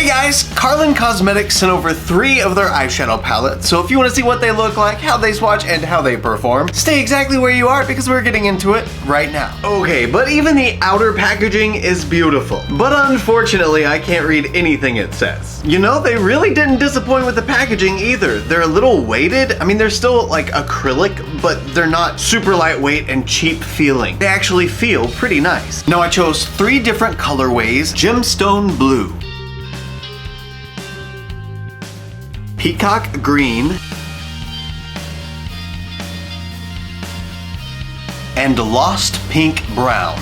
Hey guys, Carslan Cosmetics sent over 3 of their eyeshadow palettes, so if you want to see what they look like, how they swatch, and how they perform, stay exactly where you are because we're getting into it right now. Okay, but even the outer packaging is beautiful. But unfortunately, I can't read anything it says. You know, they really didn't disappoint with the packaging either. They're a little weighted. I mean, they're still like acrylic, but they're not super lightweight and cheap feeling. They actually feel pretty nice. Now I chose 3 different colorways: Gemstone Blue, Peacock Green, and Lost Pink Brown.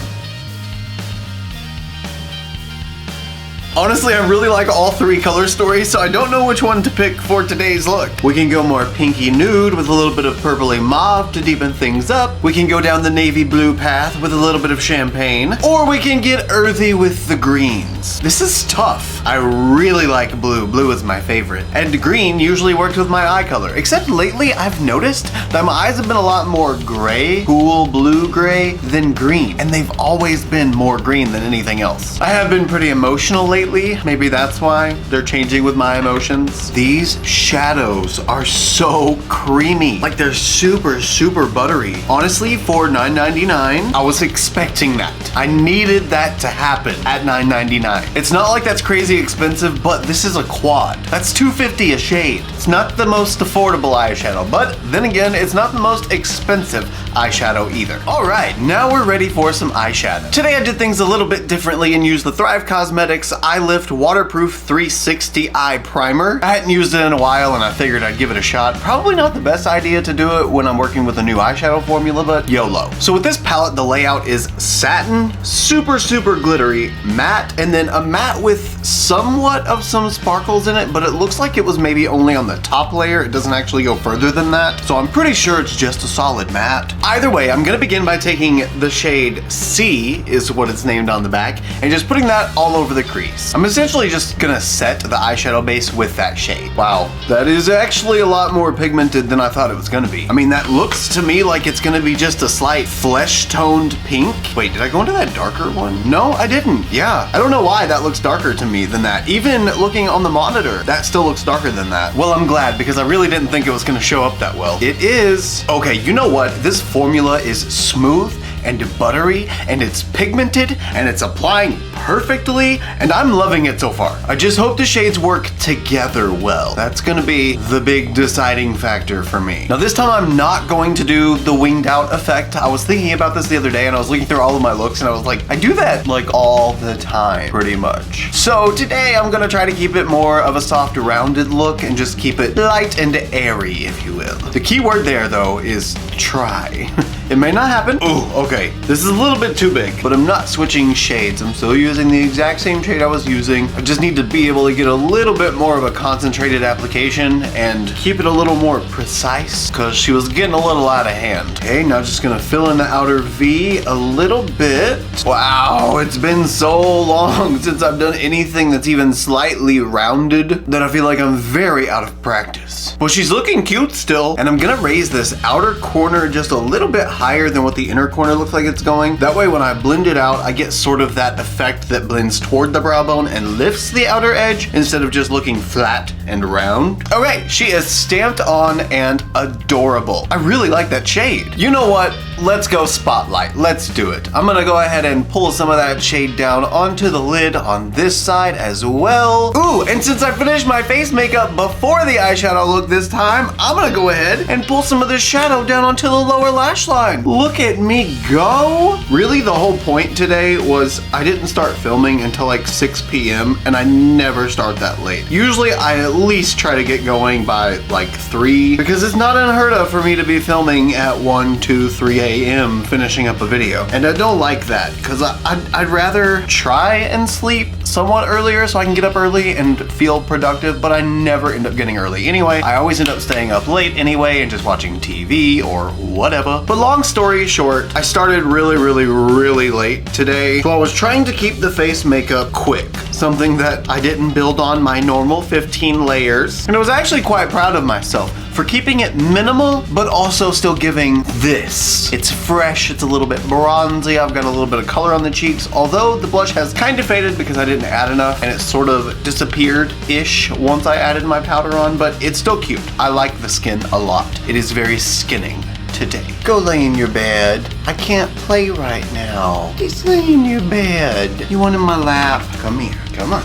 Honestly, I really like all 3 color stories, so I don't know which one to pick for today's look. We can go more pinky nude with a little bit of purpley mauve to deepen things up. We can go down the navy blue path with a little bit of champagne. Or we can get earthy with the greens. This is tough. I really like blue. Blue is my favorite. And green usually works with my eye color. Except lately, I've noticed that my eyes have been a lot more gray, cool blue-gray, than green. And they've always been more green than anything else. I have been pretty emotional lately. Maybe that's why they're changing with my emotions. These shadows are so creamy. Like they're super, super buttery. Honestly, for $9.99, I was expecting that. I needed that to happen at $9.99. It's not like that's crazy expensive, but this is a quad. That's $2.50 a shade. It's not the most affordable eyeshadow, but then again, it's not the most expensive eyeshadow either. All right, now we're ready for some eyeshadow. Today I did things a little bit differently and used the Thrive Cosmetics Eye Lift Waterproof 360 Eye Primer. I hadn't used it in a while and I figured I'd give it a shot. Probably not the best idea to do it when I'm working with a new eyeshadow formula, but YOLO. So with this palette, the layout is satin, super, super glittery, matte, and then a matte with somewhat of some sparkles in it, but it looks like it was maybe only on the top layer. It doesn't actually go further than that. So I'm pretty sure it's just a solid matte. Either way, I'm gonna begin by taking the shade C, is what it's named on the back, and just putting that all over the crease. I'm essentially just gonna set the eyeshadow base with that shade. Wow, that is actually a lot more pigmented than I thought it was gonna be. I mean, that looks to me like it's gonna be just a slight flesh-toned pink. Wait, did I go into that darker one? No, I didn't. Yeah, I don't know why that looks darker to me than that. Even looking on the monitor, that still looks darker than that. Well, I'm glad because I really didn't think it was gonna show up that well. It is. Okay, you know what? This formula is smooth and buttery, and it's pigmented, and it's applying perfectly, and I'm loving it so far. I just hope the shades work together well. That's gonna be the big deciding factor for me. Now this time I'm not going to do the winged out effect. I was thinking about this the other day and I was looking through all of my looks and I was like, I do that like all the time, pretty much. So today I'm gonna try to keep it more of a soft rounded look and just keep it light and airy, if you will. The key word there though is try. It may not happen. Ooh, okay. This is a little bit too big, but I'm not switching shades. I'm still using the exact same shade I was using. I just need to be able to get a little bit more of a concentrated application and keep it a little more precise because she was getting a little out of hand. Okay, now just gonna fill in the outer V a little bit. Wow, it's been so long since I've done anything that's even slightly rounded that I feel like I'm very out of practice. Well, she's looking cute still, and I'm gonna raise this outer corner just a little bit higher than what the inner corner looks like it's going. That way when I blend it out, I get sort of that effect that blends toward the brow bone and lifts the outer edge instead of just looking flat and round. Okay, she is stamped on and adorable. I really like that shade. You know what? Let's go spotlight. Let's do it. I'm gonna go ahead and pull some of that shade down onto the lid on this side as well. Ooh, and since I finished my face makeup before the eyeshadow look this time, I'm gonna go ahead and pull some of this shadow down onto the lower lash line. Look at me go. Really, the whole point today was I didn't start filming until like 6 p.m. and I never start that late. Usually I at least try to get going by like 3 because it's not unheard of for me to be filming at 1, 2, 3 a.m. finishing up a video. And I don't like that because I'd rather try and sleep somewhat earlier so I can get up early and feel productive, but I never end up getting early anyway. I always end up staying up late anyway and just watching TV or whatever. But long story short, I started really late today. So I was trying to keep the face makeup quick, something that I didn't build on my normal 15 layers. And I was actually quite proud of myself for keeping it minimal, but also still giving this. It's fresh, it's a little bit bronzy, I've got a little bit of color on the cheeks, although the blush has kind of faded because I didn't didn't add enough and it sort of disappeared-ish once I added my powder on, but it's still cute. I like the skin a lot. It is very skinning today. Go lay in your bed. I can't play right now. Just lay in your bed. You want in my lap? Come here. Come on.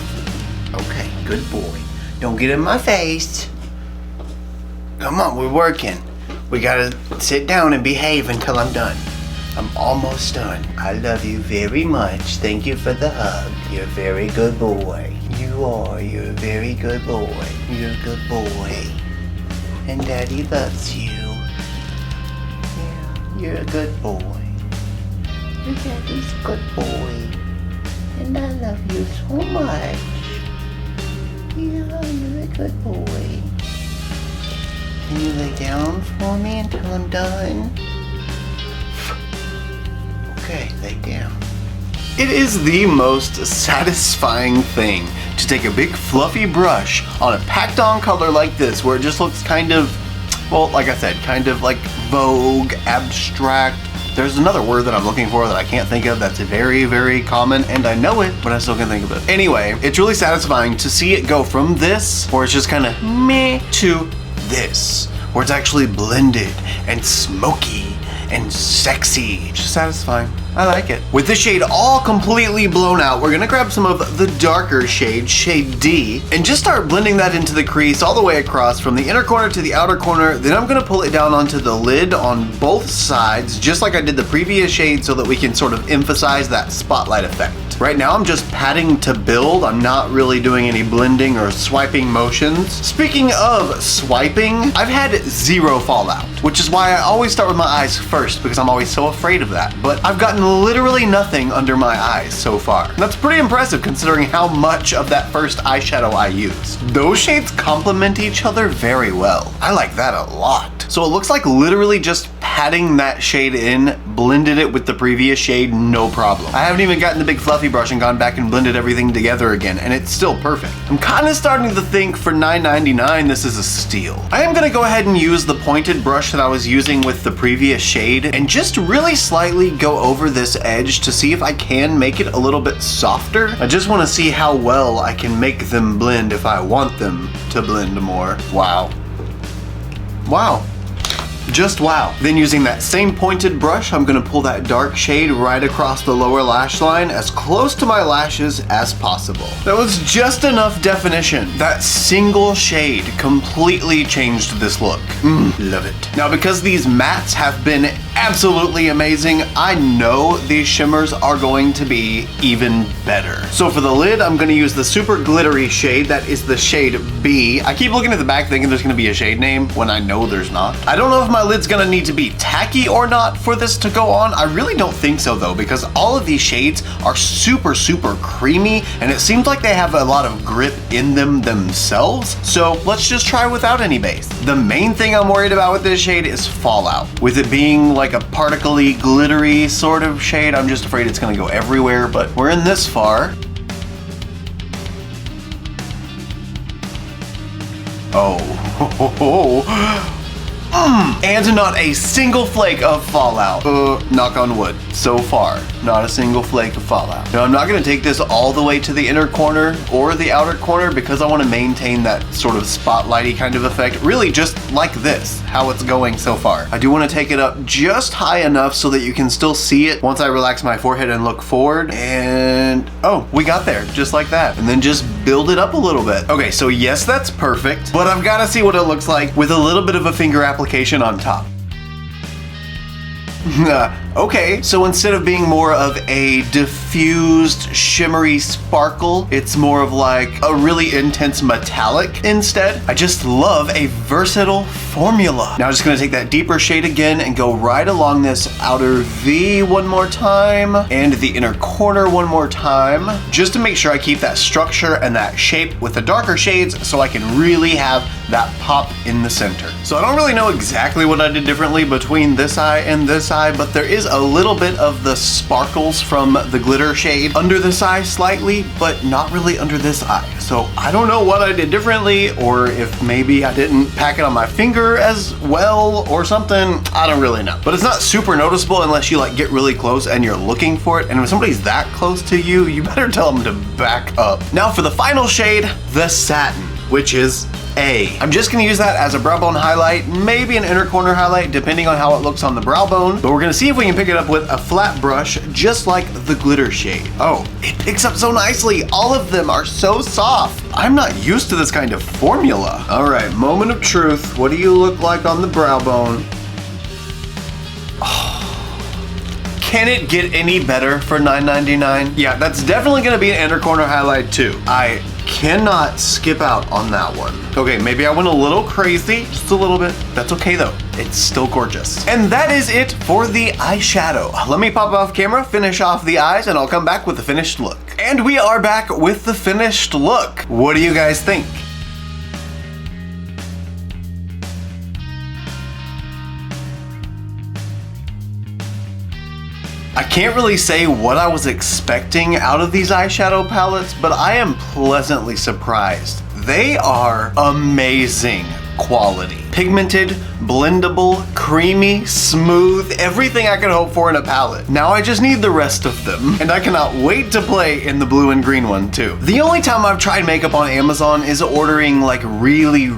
Okay, good boy. Don't get in my face. Come on, we're working. We gotta sit down and behave until I'm done. I'm almost done. I love you very much. Thank you for the hug. You're a very good boy. You are. You're a very good boy. You're a good boy. And Daddy loves you. Yeah, you're a good boy. Your Daddy's a good boy. And I love you so much. Yeah, you're a good boy. Can you lay down for me until I'm done? Okay, lay down. It is the most satisfying thing to take a big fluffy brush on a packed on color like this where it just looks kind of, well, like I said, kind of like vogue, abstract. There's another word that I'm looking for that I can't think of that's very, very common, and I know it, but I still can't think of it. Anyway, it's really satisfying to see it go from this, where it's just kind of meh, to this, where it's actually blended and smoky and sexy. Just satisfying. I like it. With the shade all completely blown out, we're gonna grab some of the darker shade, shade D, and just start blending that into the crease all the way across from the inner corner to the outer corner. Then I'm gonna pull it down onto the lid on both sides, just like I did the previous shade, so that we can sort of emphasize that spotlight effect. Right now I'm just patting to build. I'm not really doing any blending or swiping motions. Speaking of swiping, I've had zero fallout, which is why I always start with my eyes first, because I'm always so afraid of that. But I've gotten literally nothing under my eyes so far. And that's pretty impressive considering how much of that first eyeshadow I used. Those shades complement each other very well. I like that a lot. So it looks like literally just patting that shade in, blended it with the previous shade, no problem. I haven't even gotten the big fluffy brush and gone back and blended everything together again, and it's still perfect. I'm kind of starting to think for $9.99 this is a steal. I am gonna go ahead and use the pointed brush that I was using with the previous shade and just really slightly go over this edge to see if I can make it a little bit softer. I just want to see how well I can make them blend if I want them to blend more. Wow. Wow. Just wow. Then using that same pointed brush, I'm gonna pull that dark shade right across the lower lash line as close to my lashes as possible. That was just enough definition. That single shade completely changed this look. Love it. Now, because these mattes have been absolutely amazing, I know these shimmers are going to be even better. So for the lid, I'm gonna use the super glittery shade. That is the shade B. I keep looking at the back thinking there's gonna be a shade name when I know there's not. I don't know if my lid's gonna need to be tacky or not for this to go on. I really don't think so though, because all of these shades are super, super creamy, and it seems like they have a lot of grip in them themselves. So let's just try without any base. The main thing I'm worried about with this shade is fallout. With it being like a particly, glittery sort of shade, I'm just afraid it's gonna go everywhere, but we're in this far. Oh. And not a single flake of fallout. Knock on wood. So far, not a single flake of fallout. Now, I'm not gonna take this all the way to the inner corner or the outer corner because I wanna maintain that sort of spotlighty kind of effect, really just like this, how it's going so far. I do wanna take it up just high enough so that you can still see it once I relax my forehead and look forward, and oh, we got there, just like that. And then just build it up a little bit. Okay, so yes, that's perfect, but I've gotta see what it looks like with a little bit of a finger application on top. Okay, so instead of being more of a diffused, shimmery sparkle, it's more of like a really intense metallic instead. I just love a versatile formula. Now I'm just gonna take that deeper shade again and go right along this outer V one more time and the inner corner one more time, just to make sure I keep that structure and that shape with the darker shades so I can really have that pop in the center. So I don't really know exactly what I did differently between this eye and this eye, but there is captures a little bit of the sparkles from the glitter shade under this eye slightly, but not really under this eye. So I don't know what I did differently, or if maybe I didn't pack it on my finger as well or something. I don't really know. But it's not super noticeable unless you like get really close and you're looking for it. And if somebody's that close to you, you better tell them to back up. Now for the final shade, the satin, which is A. I'm just gonna use that as a brow bone highlight, maybe an inner corner highlight, depending on how it looks on the brow bone. But we're gonna see if we can pick it up with a flat brush, just like the glitter shade. Oh, it picks up so nicely. All of them are so soft. I'm not used to this kind of formula. All right, moment of truth. What do you look like on the brow bone? Can it get any better for $9.99? Yeah, that's definitely gonna be an inner corner highlight too. I cannot skip out on that one. Okay, maybe I went a little crazy, just a little bit. That's okay though, it's still gorgeous. And that is it for the eyeshadow. Let me pop off camera, finish off the eyes, and I'll come back with the finished look. And we are back with the finished look. What do you guys think? I can't really say what I was expecting out of these eyeshadow palettes, but I am pleasantly surprised. They are amazing quality. Pigmented, blendable, creamy, smooth, everything I could hope for in a palette. Now I just need the rest of them, and I cannot wait to play in the blue and green one too. The only time I've tried makeup on Amazon is ordering like really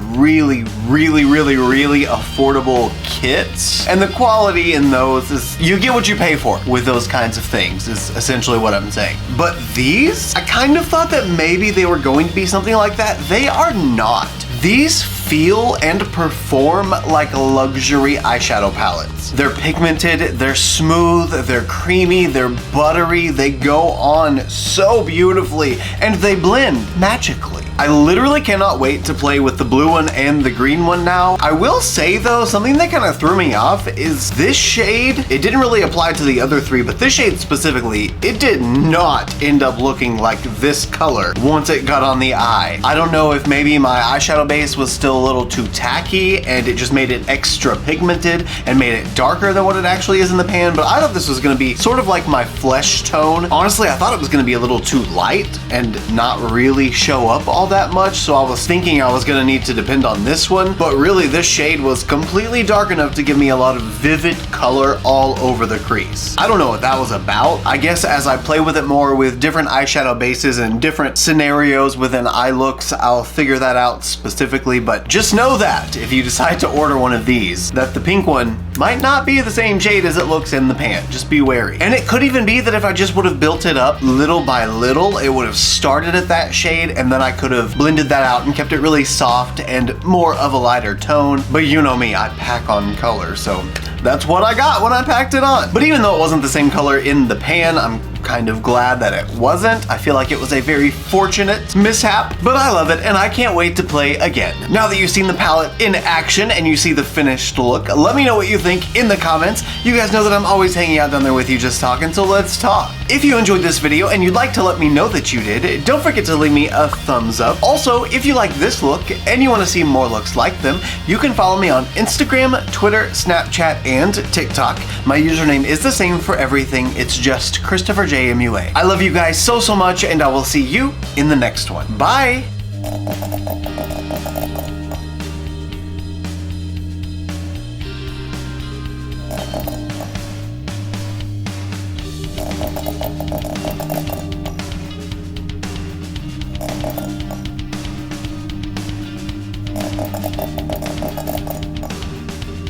affordable kits, and the quality in those is, you get what you pay for with those kinds of things, is essentially what I'm saying. But these, I kind of thought that maybe they were going to be something like that. They are not. These feel and perform like luxury eyeshadow palettes. They're pigmented, they're smooth, they're creamy, they're buttery, they go on so beautifully, and they blend magically. I literally cannot wait to play with the blue one and the green one now. I will say though, something that kind of threw me off is this shade. It didn't really apply to the other three, but this shade specifically, it did not end up looking like this color once it got on the eye. I don't know if maybe my eyeshadow base was still a little too tacky and it just made it extra pigmented and made it darker than what it actually is in the pan, but I thought this was gonna be sort of like my flesh tone. Honestly, I thought it was gonna be a little too light and not really show up all that much, so I was thinking I was gonna need to depend on this one, but really this shade was completely dark enough to give me a lot of vivid color all over the crease. I don't know what that was about. I guess as I play with it more with different eyeshadow bases and different scenarios within eye looks, I'll figure that out specifically, but just know that if you decide to order one of these, that the pink one might not be the same shade as it looks in the pan. Just be wary. And it could even be that if I just would have built it up little by little, it would have started at that shade and then I could have blended that out and kept it really soft and more of a lighter tone. But you know me, I pack on color, so that's what I got when I packed it on. But even though it wasn't the same color in the pan, I'm kind of glad that it wasn't. I feel like it was a very fortunate mishap, but I love it and I can't wait to play again. Now that you've seen the palette in action and you see the finished look, let me know what you think in the comments. You guys know that I'm always hanging out down there with you just talking, so let's talk. If you enjoyed this video and you'd like to let me know that you did, don't forget to leave me a thumbs up. Also, if you like this look and you want to see more looks like them, you can follow me on Instagram, Twitter, Snapchat, and TikTok. My username is the same for everything. It's just ChristopherJMUA. I love you guys so much, and I will see you in the next one. Bye!